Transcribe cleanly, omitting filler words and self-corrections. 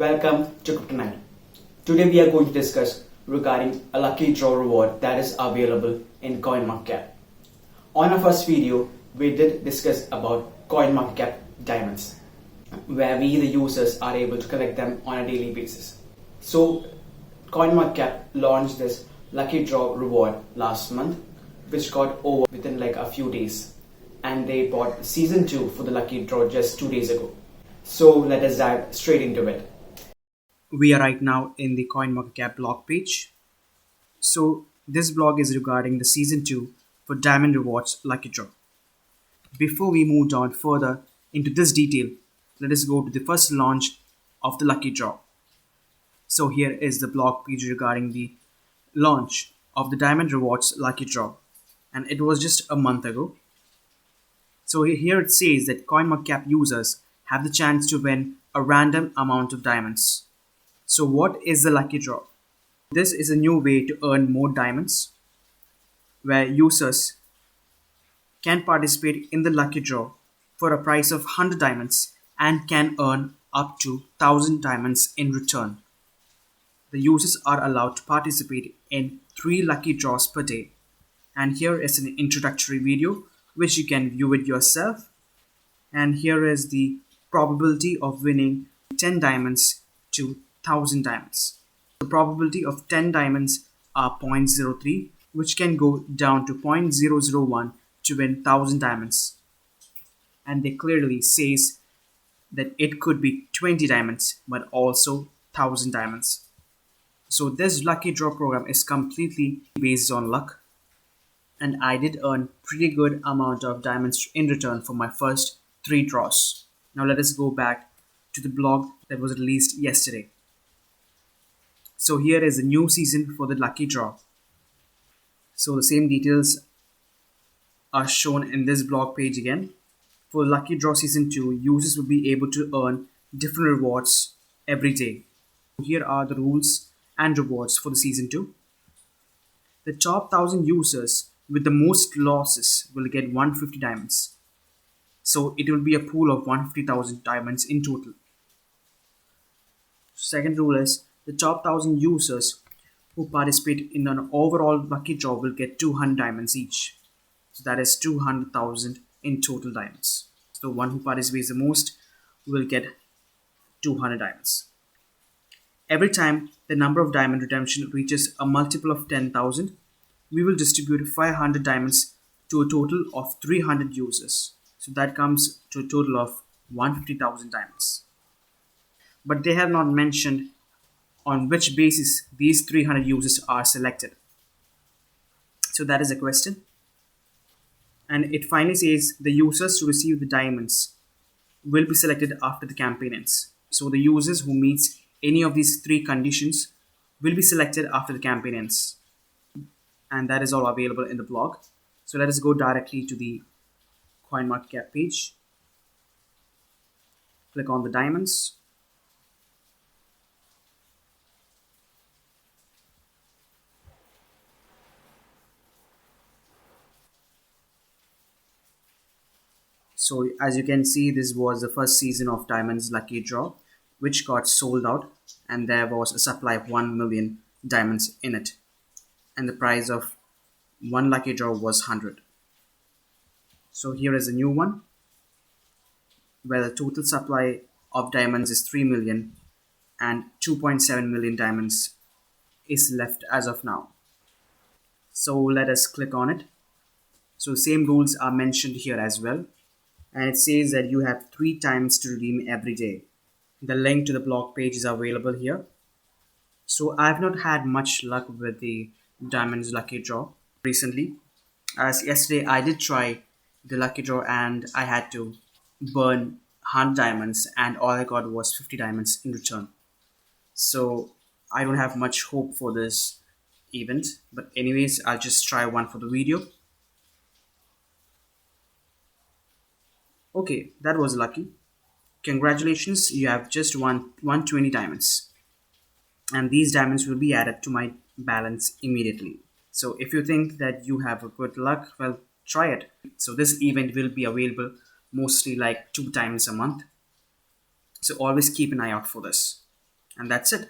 Welcome to Crypto9. Today we are going to discuss regarding a lucky draw reward that is available in CoinMarketCap. On our first video, we did discuss about CoinMarketCap diamonds, where we the users are able to collect them on a daily basis. So CoinMarketCap launched this lucky draw reward last month, which got over within like a few days, and they bought season 2 for the lucky draw just 2 days ago. So let us dive straight into it. We are right now in the CoinMarketCap blog page. So this blog is regarding the season 2 for Diamond Rewards Lucky Draw. Before we move on further into this detail, let us go to the first launch of the Lucky Draw. So here is the blog page regarding the launch of the Diamond Rewards Lucky Draw, and it was just a month ago. So here it says that CoinMarketCap users have the chance to win a random amount of diamonds. So what is the lucky draw? This is a new way to earn more diamonds, where users can participate in the lucky draw for a price of 100 diamonds and can earn up to 1000 diamonds in return. The users are allowed to participate in 3 lucky draws per day. And here is an introductory video which you can view it yourself. And here is the probability of winning 10 diamonds to 1000 diamonds. The probability of 10 diamonds are 0.03, which can go down to 0.001 to win 1000 diamonds. And they clearly says that it could be 20 diamonds, but also 1000 diamonds. So this lucky draw program is completely based on luck. And I did earn pretty good amount of diamonds in return for my first 3 draws. Now let us go back to the blog that was released yesterday. So here is a new season for the lucky draw. So the same details are shown in this blog page again. For lucky draw season 2, users will be able to earn different rewards every day. Here are the rules and rewards for the season 2. The top 1000 users with the most losses will get 150 diamonds. So it will be a pool of 150,000 diamonds in total. Second rule is the top 1000 users who participate in an overall lucky draw will get 200 diamonds each. So that is 200,000 in total diamonds. So the one who participates the most will get 200 diamonds. Every time the number of diamond redemption reaches a multiple of 10,000, we will distribute 500 diamonds to a total of 300 users. So that comes to a total of 150,000 diamonds. But they have not mentioned on which basis these 300 users are selected. So that is a question. And it finally says the users to receive the diamonds will be selected after the campaign ends. So the users who meets any of these 3 conditions will be selected after the campaign ends. And that is all available in the blog. So let us go directly to the CoinMarketCap page. Click on the diamonds. So as you can see, this was the first season of Diamonds Lucky Draw, which got sold out, and there was a supply of 1 million diamonds in it. And the price of one lucky draw was 100. So here is a new one, where the total supply of diamonds is 3 million and 2.7 million diamonds is left as of now. So let us click on it. So same rules are mentioned here as well. And it says that you have 3 times to redeem every day. The link to the blog page is available here. So I've not had much luck with the Diamonds Lucky Draw recently. As yesterday I did try the Lucky Draw and I had to burn 100 diamonds and all I got was 50 diamonds in return. So I don't have much hope for this event. But anyways, I'll just try one for the video. Okay, that was lucky. Congratulations, you have just won 120 diamonds. And these diamonds will be added to my balance immediately. So if you think that you have a good luck, well, try it. So this event will be available mostly like 2 times a month. So always keep an eye out for this. And that's it.